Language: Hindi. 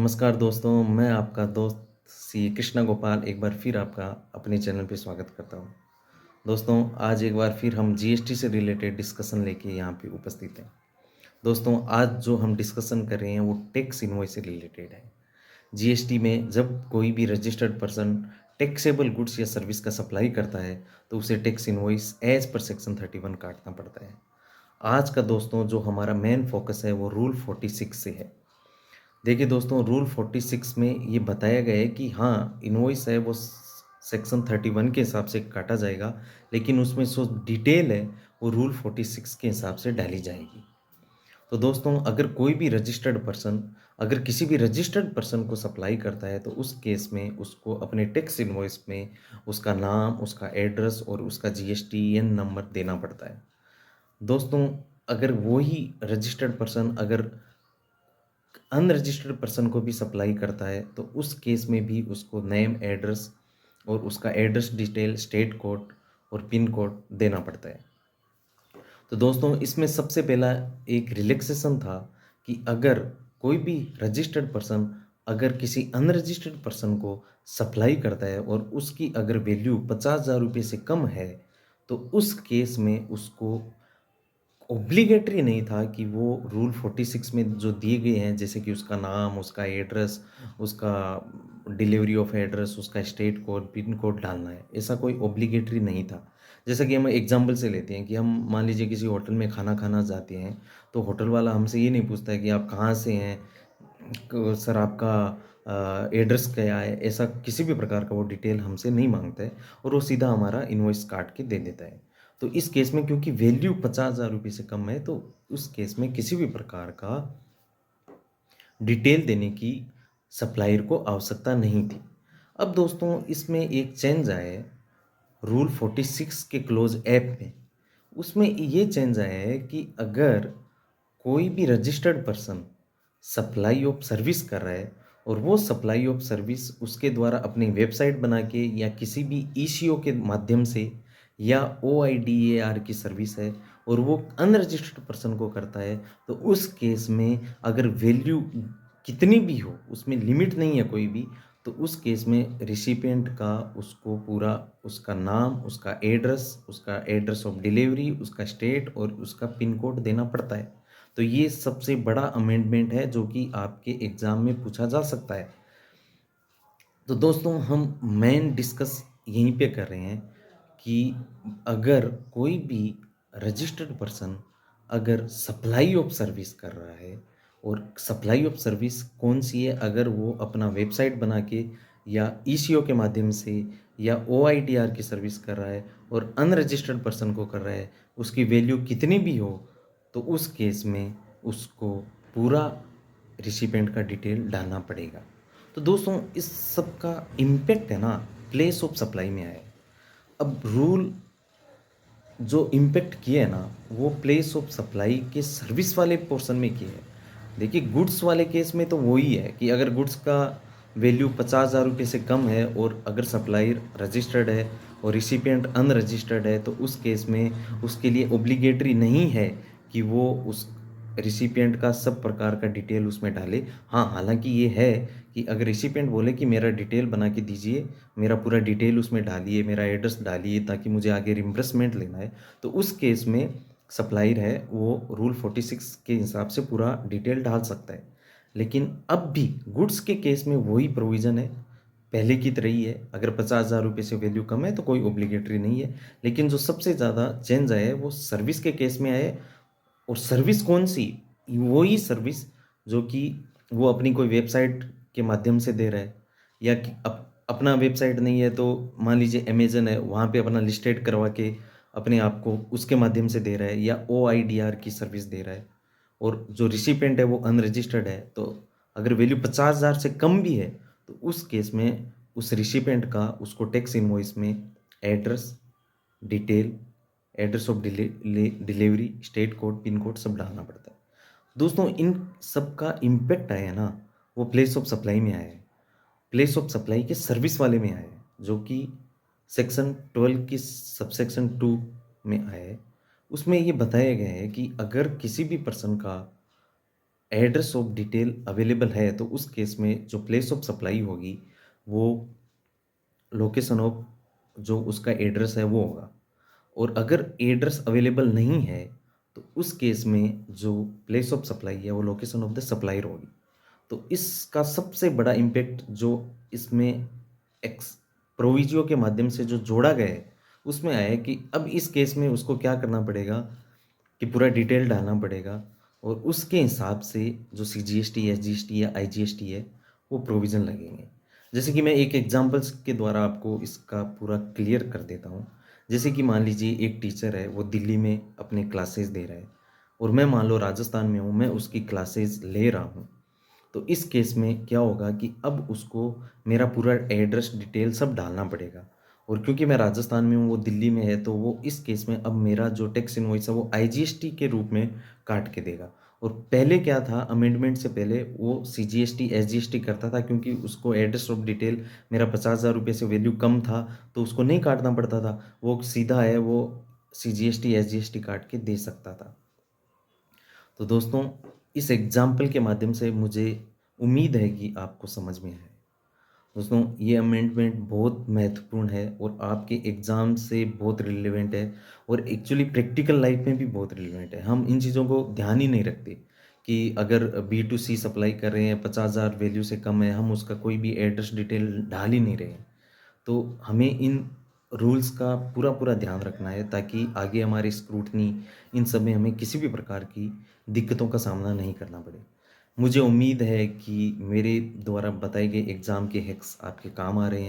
नमस्कार दोस्तों, मैं आपका दोस्त सी कृष्णा गोपाल एक बार फिर आपका अपने चैनल पे स्वागत करता हूँ। दोस्तों, आज एक बार फिर हम जीएसटी से रिलेटेड डिस्कशन लेके यहाँ पे उपस्थित हैं। दोस्तों, आज जो हम डिस्कशन कर रहे हैं वो टैक्स इनवॉइस से रिलेटेड है। जीएसटी में जब कोई भी रजिस्टर्ड पर्सन टैक्सेबल गुड्स या सर्विस का सप्लाई करता है तो उसे tax invoice as per section 31 काटना पड़ता है। आज का दोस्तों जो हमारा मेन फोकस है वो रूल 46 से है। देखिए दोस्तों, रूल 46 में ये बताया गया है कि हाँ, इनवॉइस है वो सेक्शन 31 के हिसाब से काटा जाएगा, लेकिन उसमें जो डिटेल है वो रूल 46 के हिसाब से डाली जाएगी। तो दोस्तों, अगर कोई भी रजिस्टर्ड पर्सन अगर किसी भी रजिस्टर्ड पर्सन को सप्लाई करता है तो उस केस में उसको अपने टैक्स इनवॉइस में उसका नाम, उसका एड्रेस और उसका जीएसटीएन नंबर देना पड़ता है। दोस्तों, अगर वही रजिस्टर्ड पर्सन अगर अनरजिस्टर्ड पर्सन को भी सप्लाई करता है तो उस केस में भी उसको नेम, एड्रेस और उसका एड्रेस डिटेल, स्टेट कोड और पिन कोड देना पड़ता है। तो दोस्तों, इसमें सबसे पहला एक रिलैक्सेशन था कि अगर कोई भी रजिस्टर्ड पर्सन अगर किसी अनरजिस्टर्ड पर्सन को सप्लाई करता है और उसकी अगर वैल्यू 50,000 रुपये से कम है तो उस केस में उसको ऑब्लिगेटरी नहीं था कि वो रूल 46 में जो दिए गए हैं, जैसे कि उसका नाम, उसका एड्रेस, उसका डिलीवरी ऑफ एड्रेस, उसका स्टेट कोड, पिन कोड डालना है। ऐसा कोई ऑब्लिगेटरी नहीं था। जैसा कि हम एग्जांपल से लेते हैं कि हम मान लीजिए किसी होटल में खाना खाना जाते हैं, तो होटल वाला हमसे ये नहीं पूछता है कि आप कहाँ से हैं, सर आपका एड्रेस क्या है, ऐसा किसी भी प्रकार का वो डिटेल हमसे नहीं मांगता है और वो सीधा हमारा इनवॉइस काट के दे देता है। तो इस केस में क्योंकि वैल्यू 50,000 रुपये से कम है तो उस केस में किसी भी प्रकार का डिटेल देने की सप्लायर को आवश्यकता नहीं थी। अब दोस्तों, इसमें एक चेंज आया है रूल 46 के क्लोज ऐप में। उसमें ये चेंज आया है कि अगर कोई भी registered person supply of service कर रहा है और वो सप्लाई ऑफ सर्विस उसके द्वारा अपनी वेबसाइट बना के या किसी भी ईसीओ के माध्यम से या ओआईडीएआर की सर्विस है और वो अनरजिस्टर्ड पर्सन को करता है तो उस केस में अगर वैल्यू कितनी भी हो, उसमें लिमिट नहीं है कोई भी, तो उस केस में रिसिपिएंट का उसको पूरा उसका नाम, उसका एड्रेस ऑफ डिलीवरी, उसका स्टेट और उसका पिन कोड देना पड़ता है। तो ये सबसे बड़ा अमेंडमेंट है जो कि आपके एग्ज़ाम में पूछा जा सकता है। तो दोस्तों, हम मेन डिस्कस यहीं पे कर रहे हैं कि अगर कोई भी रजिस्टर्ड पर्सन अगर सप्लाई ऑफ सर्विस कर रहा है और सप्लाई ऑफ सर्विस कौन सी है, अगर वो अपना वेबसाइट बना के या ईसीओ के माध्यम से या ओआईटीआर की सर्विस कर रहा है और अनरजिस्टर्ड पर्सन को कर रहा है, उसकी वैल्यू कितनी भी हो, तो उस केस में उसको पूरा रिसिपेंट का डिटेल डालना पड़ेगा। तो दोस्तों, इस सब का इम्पैक्ट है ना प्लेस ऑफ सप्लाई में आया है। अब रूल जो इम्पैक्ट किए है ना वो प्लेस ऑफ सप्लाई के सर्विस वाले पोर्शन में किए हैं। देखिए, गुड्स वाले केस में तो वही है कि अगर गुड्स का वैल्यू 50,000 रुपये से कम है और अगर सप्लायर रजिस्टर्ड है और रिसिपिएंट अनरजिस्टर्ड है तो उस केस में उसके लिए ओब्लिगेटरी नहीं है कि वो उस रिसिपिएंट का सब प्रकार का डिटेल उसमें डाले। हाँ, हालांकि ये है कि अगर रिसिपिएंट बोले कि मेरा डिटेल बना के दीजिए, मेरा पूरा डिटेल उसमें डालिए, मेरा एड्रेस डालिए ताकि मुझे आगे रिम्बर्समेंट लेना है, तो उस केस में सप्लायर है वो रूल 46 के हिसाब से पूरा डिटेल डाल सकता है। लेकिन अब भी गुड्स के केस में वही प्रोविज़न है, पहले की तरह ही है। अगर 50,000 रुपये से वैल्यू कम है तो कोई ओब्लिगेटरी नहीं है। लेकिन जो सबसे ज़्यादा चेंज आया है वो सर्विस के केस में आया है। और सर्विस कौन सी? वही सर्विस जो कि वो अपनी कोई वेबसाइट के माध्यम से दे रहा है या कि अपना वेबसाइट नहीं है तो मान लीजिए अमेजन है, वहाँ पे अपना लिस्टेड करवा के अपने आप को उसके माध्यम से दे रहा है या ओआईडीआर की सर्विस दे रहा है और जो रिसिपेंट है वो अनरजिस्टर्ड है, तो अगर वैल्यू 50,000 से कम भी है तो उस केस में उस रिसिपेंट का उसको टैक्स इनवॉइस में address, detail, address of delivery, state code, pin code सब डालना पड़ता है। दोस्तों, इन सब का इम्पैक्ट आया है ना वो प्लेस ऑफ सप्लाई में आया है, प्लेस ऑफ सप्लाई के सर्विस वाले में आया है, जो कि सेक्शन 12 की सबसेक्शन 2 में आया है। उसमें ये बताया गया है कि अगर किसी भी पर्सन का एड्रेस ऑफ डिटेल अवेलेबल है, तो उस केस में जो प्लेस ऑफ सप्लाई होगी, वो लोकेशन ऑफ जो उसका एड्रेस है वो होगा। और अगर एड्रेस अवेलेबल नहीं है, तो उस केस में जो प्लेस ऑफ सप्लाई है वो लोकेशन ऑफ द सप्लायर होगी। तो इसका सबसे बड़ा इम्पैक्ट जो इसमें एक्स प्रोविजियो के माध्यम से जो जोड़ा गया है, उसमें आया है कि अब इस केस में उसको क्या करना पड़ेगा कि पूरा डिटेल डालना पड़ेगा, और उसके हिसाब से जो सीजीएसटी, एसजीएसटी या आईजीएसटी है, वो प्रोविज़न लगेंगे। जैसे कि मैं एक एग्जांपल्स के द्वारा आपको इसका पूरा क्लियर कर देता हूँ। जैसे कि मान लीजिए एक टीचर है, वो दिल्ली में अपने क्लासेस दे रहा है, और मैं मान लो राजस्थान में हूँ, मैं उसकी क्लासेस ले रहा हूँ। तो इस केस में क्या होगा कि अब उसको मेरा पूरा एड्रेस डिटेल सब डालना पड़ेगा, और क्योंकि मैं राजस्थान में हूँ, वो दिल्ली में है, तो वो इस केस में अब मेरा जो टैक्स इनवॉइस है वो आईजीएसटी के रूप में काट के देगा। और पहले क्या था, अमेंडमेंट से पहले वो सीजीएसटी एसजीएसटी करता था, क्योंकि उसको एड्रेस ऑफ डिटेल मेरा 50,000 रुपये से वैल्यू कम था, तो उसको नहीं काटना पड़ता था, वो सीधा है वो सीजीएसटी एसजीएसटी काट के दे सकता था। तो दोस्तों, इस एग्जाम्पल के माध्यम से मुझे उम्मीद है कि आपको समझ में आए। दोस्तों, ये अमेंडमेंट बहुत महत्वपूर्ण है और आपके एग्ज़ाम से बहुत रिलेवेंट है, और एक्चुअली प्रैक्टिकल लाइफ में भी बहुत रिलेवेंट है। हम इन चीज़ों को ध्यान ही नहीं रखते कि अगर बी टू सी सप्लाई कर रहे हैं, 50,000 वैल्यू से कम है, हम उसका कोई भी एड्रेस डिटेल डाल ही नहीं रहे हैं। तो हमें इन रूल्स का पूरा पूरा ध्यान रखना है, ताकि आगे हमारी स्क्रूटनी, इन सब में हमें किसी भी प्रकार की दिक्कतों का सामना नहीं करना पड़े। मुझे उम्मीद है कि मेरे द्वारा बताए गए एग्ज़ाम के हैक्स आपके काम आ रहे हैं।